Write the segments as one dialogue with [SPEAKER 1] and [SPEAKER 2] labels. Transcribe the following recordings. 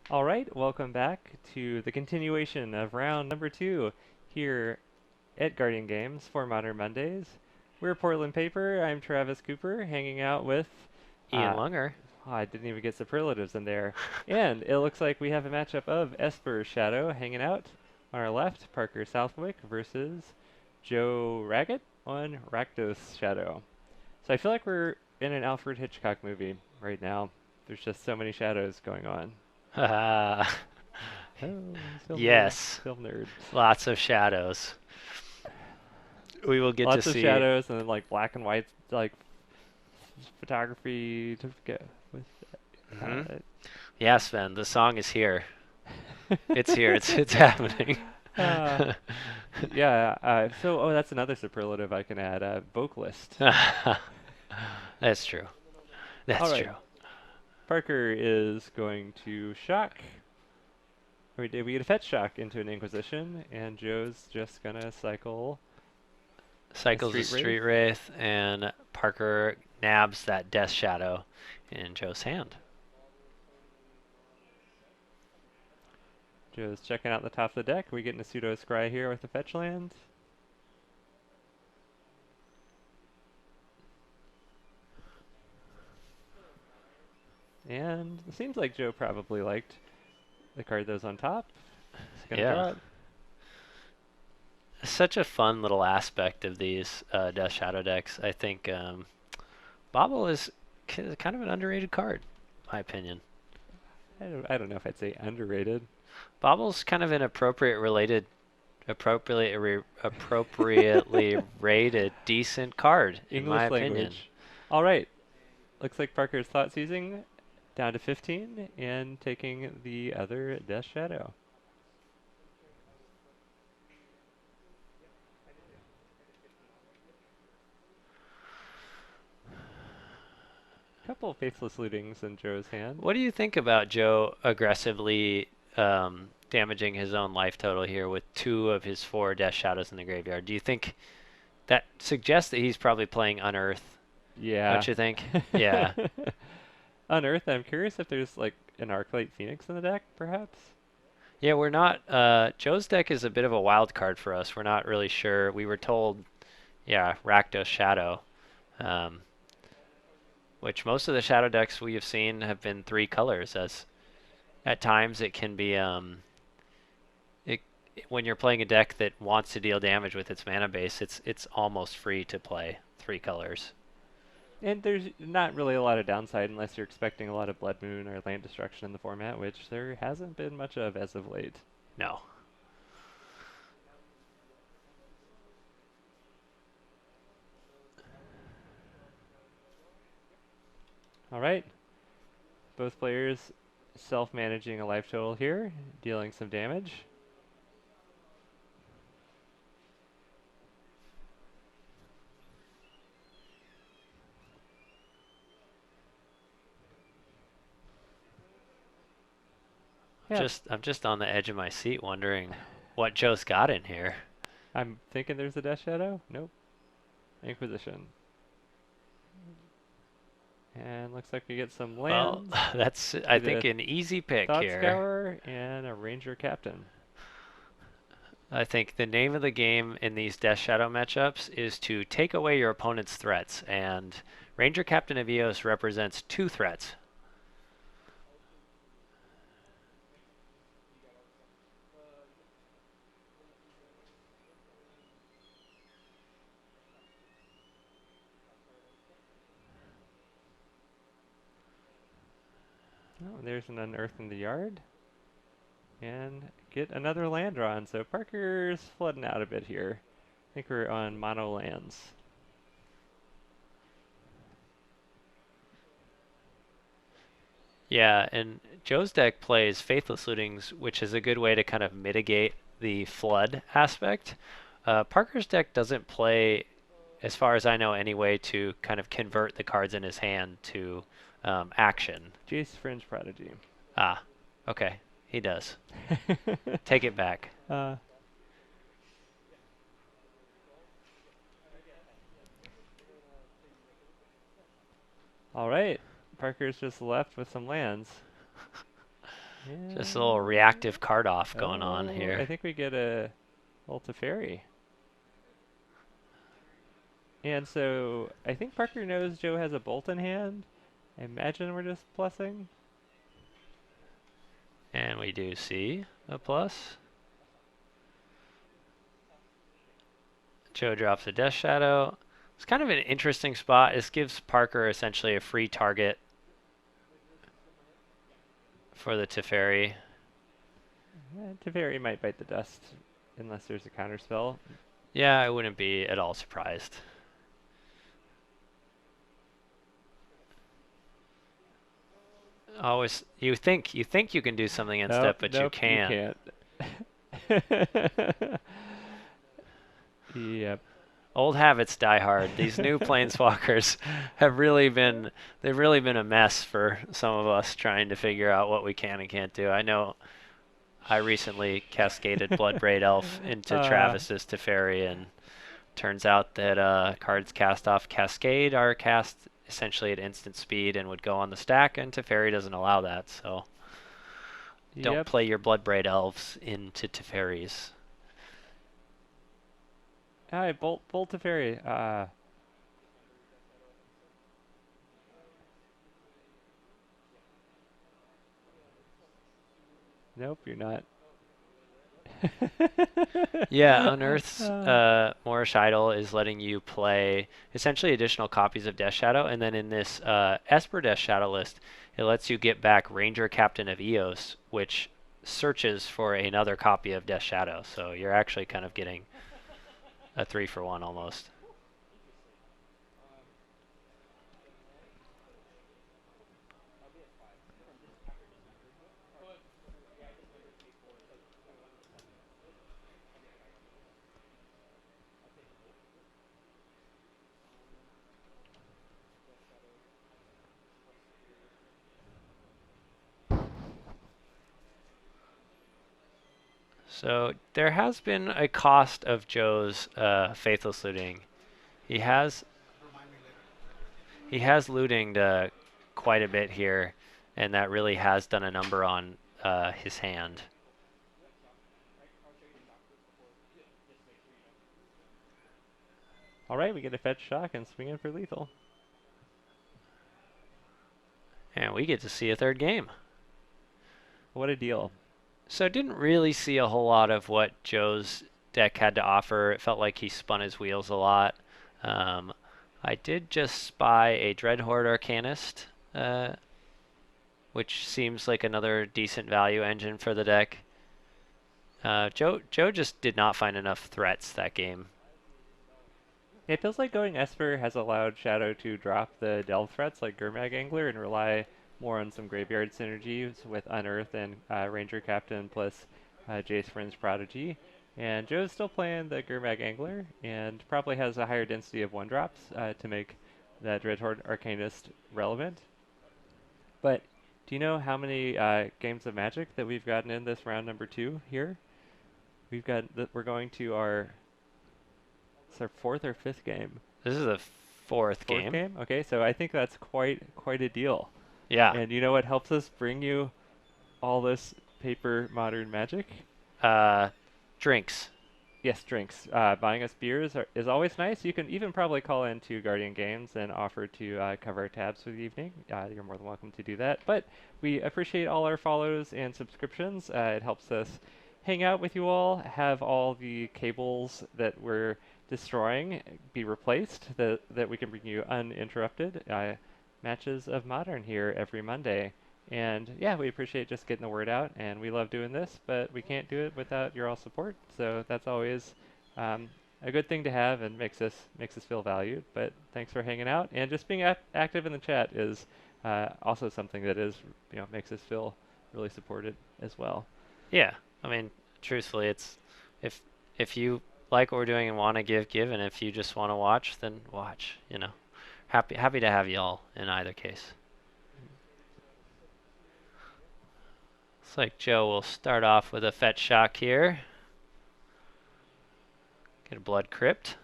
[SPEAKER 1] All right, welcome back to the continuation of round number two here at Guardian Games for Modern Mondays. We're Portland Paper. I'm Travis Cooper, hanging out with.
[SPEAKER 2] Ian
[SPEAKER 1] Uh,
[SPEAKER 2] Lunger.
[SPEAKER 1] oh, I didn't even get superlatives in there. And it looks like we have a matchup of Esper Shadow hanging out on our left, Parker Southwick versus Joe Raggett on Rakdos Shadow. So I feel like we're in an Alfred Hitchcock movie right now. There's just so many shadows going on.
[SPEAKER 2] Uh,
[SPEAKER 1] Oh,
[SPEAKER 2] yes,
[SPEAKER 1] film nerd.
[SPEAKER 2] lots of shadows. We will get to
[SPEAKER 1] Lots of
[SPEAKER 2] see.
[SPEAKER 1] shadows and then like black and white like photography to get with
[SPEAKER 2] Hmm.
[SPEAKER 1] uh,
[SPEAKER 2] Yeah, Sven, the song is here. It's here. It's happening.
[SPEAKER 1] uh yeah, so that's another superlative I can add, vocalist.
[SPEAKER 2] That's true.
[SPEAKER 1] All
[SPEAKER 2] That's
[SPEAKER 1] right.
[SPEAKER 2] true.
[SPEAKER 1] Parker is going to shock. Or did we get a fetch shock into an Inquisition, and Joe's just gonna cycle a
[SPEAKER 2] Cycles a
[SPEAKER 1] Street Wraith.
[SPEAKER 2] street wraith, and Parker nabs that death shadow in Joe's hand.
[SPEAKER 1] Joe's checking out the top of the deck. We getting a pseudo scry here with the fetch land. And it seems like Joe probably liked the card that was on top. He's gonna
[SPEAKER 2] Yeah.
[SPEAKER 1] draw it.
[SPEAKER 2] Such a fun little aspect of these Death Shadow decks. I think Bobble is kind of an underrated card, in my opinion.
[SPEAKER 1] I don't know if I'd say underrated.
[SPEAKER 2] Bobble's kind of an appropriately rated decent card, in my
[SPEAKER 1] English
[SPEAKER 2] opinion.
[SPEAKER 1] language. All right. Looks like Parker's thought seizing down to 15 and taking the other Death Shadow. Couple of faithless lootings in Joe's hand.
[SPEAKER 2] What do you think about Joe aggressively damaging his own life total here with two of his four Death Shadows in the graveyard? Do you think that suggests that he's probably playing Unearth?
[SPEAKER 1] Yeah.
[SPEAKER 2] Don't you think? Yeah.
[SPEAKER 1] Unearth, I'm curious if there's like an Arclight Phoenix in the deck, perhaps?
[SPEAKER 2] Yeah, we're not. Joe's deck is a bit of a wild card for us. We're not really sure. We were told, yeah, Rakdos Shadow, um, which most of the Shadow decks we have seen have been three colors. As at times it can be, it, when you're playing a deck that wants to deal damage with its mana base, it's almost free to play three colors.
[SPEAKER 1] And there's not really a lot of downside unless you're expecting a lot of Blood Moon or land destruction in the format, which there hasn't been much of as of late.
[SPEAKER 2] No.
[SPEAKER 1] All right. Both players self-managing a life total here, dealing some damage. Yeah,
[SPEAKER 2] I'm just on the edge of my seat wondering what Joe's got in here.
[SPEAKER 1] I'm thinking there's a Death Shadow. Nope. Inquisition. And looks like we get some
[SPEAKER 2] Well,
[SPEAKER 1] lands.
[SPEAKER 2] that's I
[SPEAKER 1] Get a
[SPEAKER 2] think an easy pick
[SPEAKER 1] Thought
[SPEAKER 2] here.
[SPEAKER 1] Scour and a Ranger Captain.
[SPEAKER 2] I think the name of the game in these Death Shadow matchups is to take away your opponent's threats, and Ranger Captain of Eos represents two threats.
[SPEAKER 1] Oh, there's an Unearth in the yard. And get another land drawn. So Parker's flooding out a bit here. I think we're on mono lands.
[SPEAKER 2] Yeah, and Joe's deck plays Faithless Lootings, which is a good way to kind of mitigate the flood aspect. Parker's deck doesn't play, as far as I know, any way to kind of convert the cards in his hand to action.
[SPEAKER 1] Jace Fringe Prodigy.
[SPEAKER 2] Ah, okay, he does. Take it back.
[SPEAKER 1] uh, all right. Parker's just left with some lands.
[SPEAKER 2] Just a little reactive card off going on
[SPEAKER 1] Oh, I
[SPEAKER 2] here.
[SPEAKER 1] think we get a Ulta Fairy. And so I think Parker knows Joe has a bolt in hand. I imagine we're just plussing.
[SPEAKER 2] And we do see a plus. Joe drops a Death Shadow. It's kind of an interesting spot. This gives Parker essentially a free target for the Teferi.
[SPEAKER 1] Teferi might bite the dust unless there's a counter spell.
[SPEAKER 2] Yeah, I wouldn't be at all surprised. Always, you think you can do something in
[SPEAKER 1] Nope,
[SPEAKER 2] step, but you
[SPEAKER 1] nope, you
[SPEAKER 2] can't.
[SPEAKER 1] can't. Yep.
[SPEAKER 2] Old habits die hard. These new planeswalkers they've really been a mess for some of us trying to figure out what we can and can't do. I know I recently cascaded Bloodbraid Elf into
[SPEAKER 1] uh,
[SPEAKER 2] Travis's Teferi, and turns out that cards cast off Cascade are cast essentially at instant speed and would go on the stack, and Teferi doesn't allow that, so don't
[SPEAKER 1] yep.
[SPEAKER 2] play your Bloodbraid Elves into Teferis.
[SPEAKER 1] Hi, Bolt Teferi. Nope, you're not.
[SPEAKER 2] Yeah, Unearth's
[SPEAKER 1] uh,
[SPEAKER 2] Moorish Idol is letting you play essentially additional copies of Death Shadow, and then in this Esper Death Shadow list, it lets you get back Ranger Captain of Eos, which searches for another copy of Death Shadow. So you're actually kind of getting a 3-for-1 almost. So there has been a cost of Joe's Faithless Looting. He has he has looting quite a bit here, and that really has done a number on his hand.
[SPEAKER 1] all right, we get a fetch shock and swing in for lethal.
[SPEAKER 2] And we get to see a third game.
[SPEAKER 1] What a deal.
[SPEAKER 2] So didn't really see a whole lot of what Joe's deck had to offer. It felt like he spun his wheels a lot. Um, I did just spy a Dreadhorde Arcanist, which seems like another decent value engine for the deck. Joe just did not find enough threats that game.
[SPEAKER 1] It feels like going Esper has allowed Shadow to drop the delve threats like Gurmag Angler and rely more on some graveyard synergies with Unearth and Ranger Captain plus Jace Friend's Prodigy. And Joe's still playing the Gurmag Angler and probably has a higher density of one drops to make that Dreadhorde Arcanist relevant. But do you know how many games of Magic that we've gotten in this round number 2 here? We're going to it's our fourth or fifth game.
[SPEAKER 2] This is the fourth
[SPEAKER 1] Fourth
[SPEAKER 2] game.
[SPEAKER 1] game? Okay, so I think that's quite a deal.
[SPEAKER 2] Yeah.
[SPEAKER 1] And you know what helps us bring you all this paper modern magic?
[SPEAKER 2] Uh, Drinks.
[SPEAKER 1] Yes, drinks. Buying us beers is always nice. You can even probably call into Guardian Games and offer to cover our tabs for the evening. You're more than welcome to do that. But we appreciate all our follows and subscriptions. It helps us hang out with you all, have all the cables that we're destroying be replaced, that we can bring you uninterrupted matches of Modern here every Monday. And yeah, we appreciate just getting the word out, and we love doing this, but we can't do it without your all support. So that's always a good thing to have, and makes us feel valued. But thanks for hanging out, and just being active in the chat is also something that is makes us feel really supported as well.
[SPEAKER 2] Yeah. I mean, truthfully, it's if if you like what we're doing and want to give, and if you just want to watch, then watch. Happy to have you all in either case. Looks like Joe will start off with a fetch shock here. Get a blood crypt.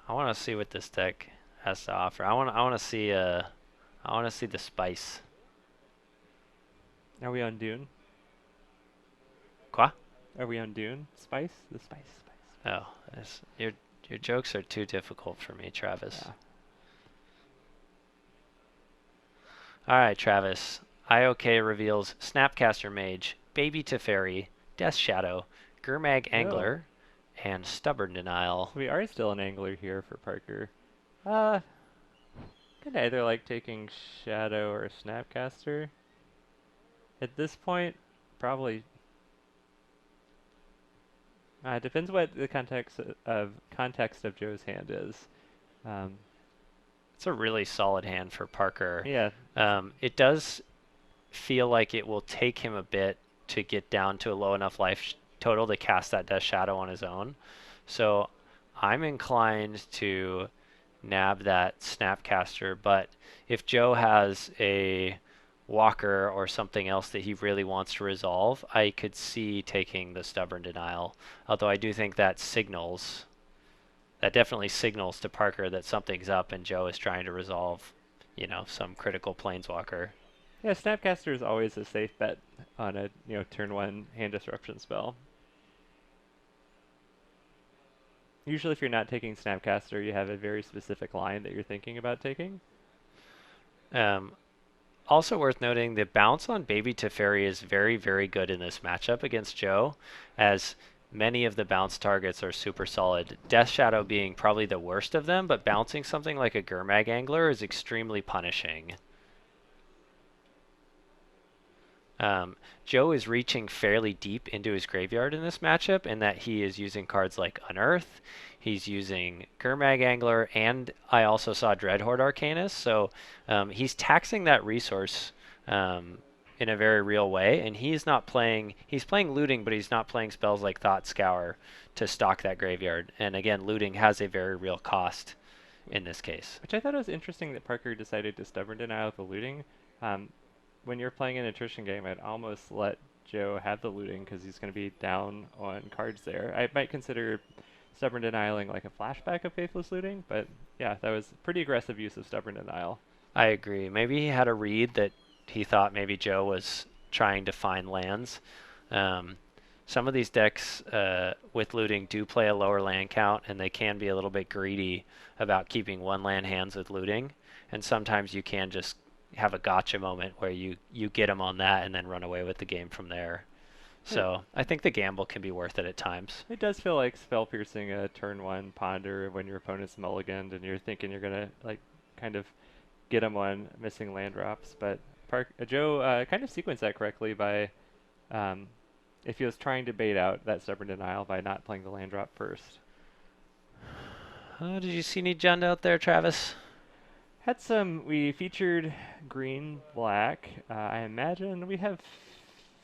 [SPEAKER 2] I want to see what this deck has to offer. I want to see I want to see the spice.
[SPEAKER 1] Are we on Dune?
[SPEAKER 2] Quoi?
[SPEAKER 1] Are we on Dune? Spice? The spice, spice.
[SPEAKER 2] Oh, your jokes are too difficult for me, Travis.
[SPEAKER 1] Yeah.
[SPEAKER 2] All right, Travis. IOK reveals Snapcaster Mage, Baby Teferi, Death Shadow, Gurmag
[SPEAKER 1] Oh.
[SPEAKER 2] Angler, and Stubborn Denial.
[SPEAKER 1] So we are still an angler here for Parker. Uh, could either like taking Shadow or Snapcaster. At this point, probably. It depends what the context of Joe's hand is. Um,
[SPEAKER 2] It's a really solid hand for Parker.
[SPEAKER 1] yeah,
[SPEAKER 2] It does feel like it will take him a bit to get down to a low enough life total to cast that Death Shadow on his own. So I'm inclined to nab that Snapcaster, but if Joe has a Walker or something else that he really wants to resolve, I could see taking the Stubborn Denial. Although I do think that definitely signals to Parker that something's up and Joe is trying to resolve, some critical Planeswalker.
[SPEAKER 1] yeah. Snapcaster is always a safe bet on a turn one hand disruption spell. Usually, if you're not taking Snapcaster, you have a very specific line that you're thinking about taking.
[SPEAKER 2] Um, Also worth noting, the bounce on Baby Teferi is very, very good in this matchup against Joe, as many of the bounce targets are super solid. Death Shadow being probably the worst of them, but bouncing something like a Gurmag Angler is extremely punishing. Joe is reaching fairly deep into his graveyard in this matchup, in that he is using cards like Unearth, he's using Gurmag Angler, and I also saw Dreadhorde Arcanist, so he's taxing that resource in a very real way, and he's playing looting, but he's not playing spells like Thought Scour to stock that graveyard. And again, looting has a very real cost in this case.
[SPEAKER 1] Which I thought it was interesting that Parker decided to stubborn denial the looting. Um, when you're playing an attrition game, I'd almost let Joe have the looting because he's going to be down on cards there. I might consider stubborn denialing like a flashback of faithless looting, but yeah, that was pretty aggressive use of stubborn denial.
[SPEAKER 2] I agree. Maybe he had a read that he thought maybe Joe was trying to find lands. Um, some of these decks with looting do play a lower land count, and they can be a little bit greedy about keeping one land hands with looting. And sometimes you can just have a gotcha moment where you get them on that and then run away with the game from there.
[SPEAKER 1] It,
[SPEAKER 2] So I think the gamble can be worth it at times.
[SPEAKER 1] it does feel like spell piercing a turn one ponder when your opponent's mulliganed and you're thinking you're gonna like kind of get him on missing land drops, but Joe kind of sequenced that correctly by um, if he was trying to bait out that stubborn denial by not playing the land drop first.
[SPEAKER 2] Did you see any Jund out there, Travis?
[SPEAKER 1] We featured green, black. I imagine we have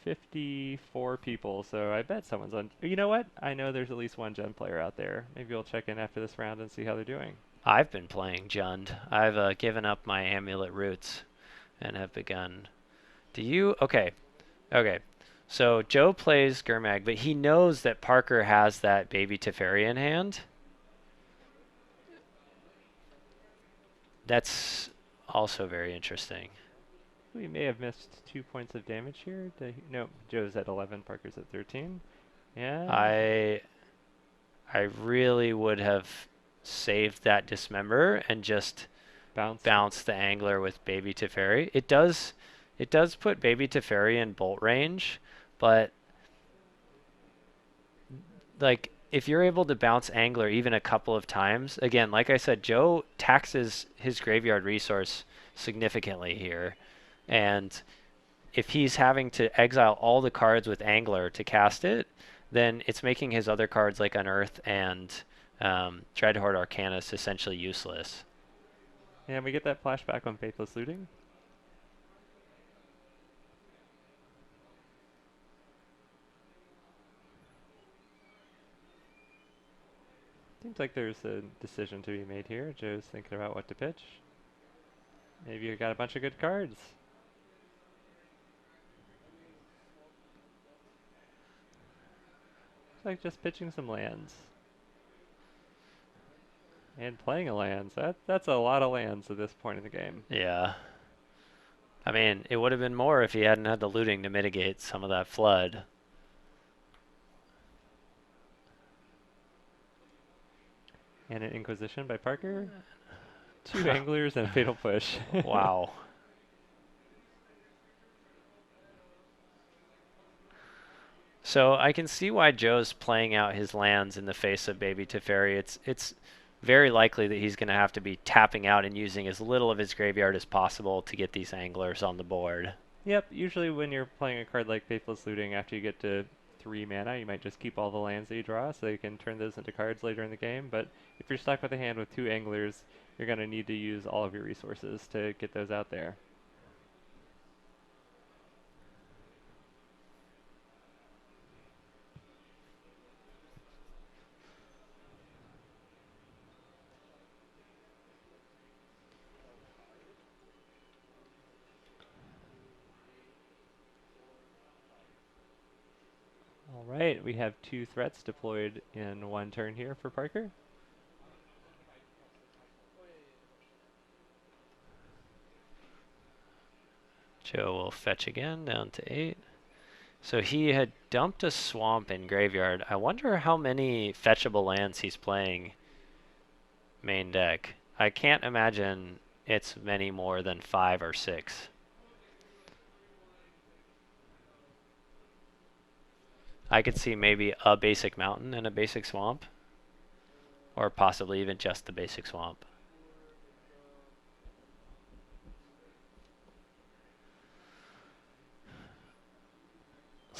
[SPEAKER 1] 54 people, so I bet someone's on. You know what? I know there's at least one Gen player out there. Maybe we'll check in after this round and see how they're doing.
[SPEAKER 2] I've been playing Jund. I've given up my amulet roots and have begun. Do you? Okay. Okay. So Joe plays Gurmag, but he knows that Parker has that Baby Teferi in hand. That's also very interesting.
[SPEAKER 1] We may have missed 2 points of damage here. No, Joe's at 11, Parker's at 13. And
[SPEAKER 2] I I really would have saved that Dismember and just
[SPEAKER 1] bounce.
[SPEAKER 2] bounce the Angler with Baby Teferi. It does put Baby Teferi in bolt range, but like if you're able to bounce Angler even a couple of times, again, like I said, Joe taxes his graveyard resource significantly here. And if he's having to exile all the cards with Angler to cast it, then it's making his other cards like Unearth and Dreadhorde Arcanist essentially useless.
[SPEAKER 1] And we get that flashback on Faithless Looting. Seems like there's a decision to be made here. Joe's thinking about what to pitch. Maybe you got a bunch of good cards. Looks like just pitching some lands. And playing a land. So that's a lot of lands at this point in the game.
[SPEAKER 2] Yeah. I mean, it would have been more if he hadn't had the looting to mitigate some of that flood.
[SPEAKER 1] And an Inquisition by Parker. Two anglers and a fatal push.
[SPEAKER 2] Wow. So I can see why Joe's playing out his lands in the face of Baby Teferi. It's very likely that he's going to have to be tapping out and using as little of his graveyard as possible to get these anglers on the board.
[SPEAKER 1] Yep, usually when you're playing a card like Faithless Looting, after you get to 3 mana, you might just keep all the lands that you draw so you can turn those into cards later in the game. But if you're stuck with a hand with 2 anglers, you're going to need to use all of your resources to get those out there. All right, we have 2 threats deployed in 1 turn here for Parker.
[SPEAKER 2] Joe will fetch again down to 8. So he had dumped a swamp in graveyard. I wonder how many fetchable lands he's playing main deck. I can't imagine it's many more than 5 or 6. I could see maybe a basic mountain and a basic swamp. Or possibly even just the basic swamp.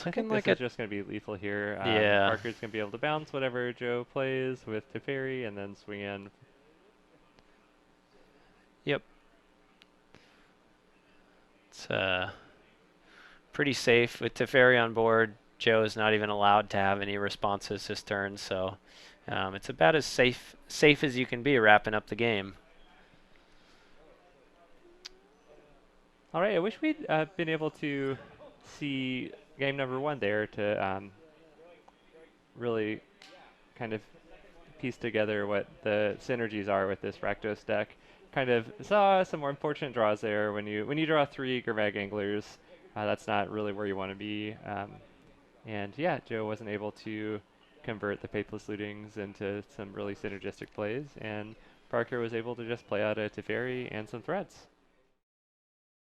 [SPEAKER 1] I think this is just going to be lethal here.
[SPEAKER 2] Yeah.
[SPEAKER 1] Parker's going to be able to bounce whatever Joe plays with Teferi and then swing in.
[SPEAKER 2] Yep. It's pretty safe with Teferi on board. Joe is not even allowed to have any responses this turn, so it's about as safe as you can be wrapping up the game.
[SPEAKER 1] All right, I wish we'd been able to see game number 1 there to really kind of piece together what the synergies are with this Rakdos deck. Kind of saw some more unfortunate draws there when you draw 3 Gravag Anglers. That's not really where you want to be. And yeah, Joe wasn't able to convert the Faithless Lootings into some really synergistic plays, and Parker was able to just play out a Teferi and some threats.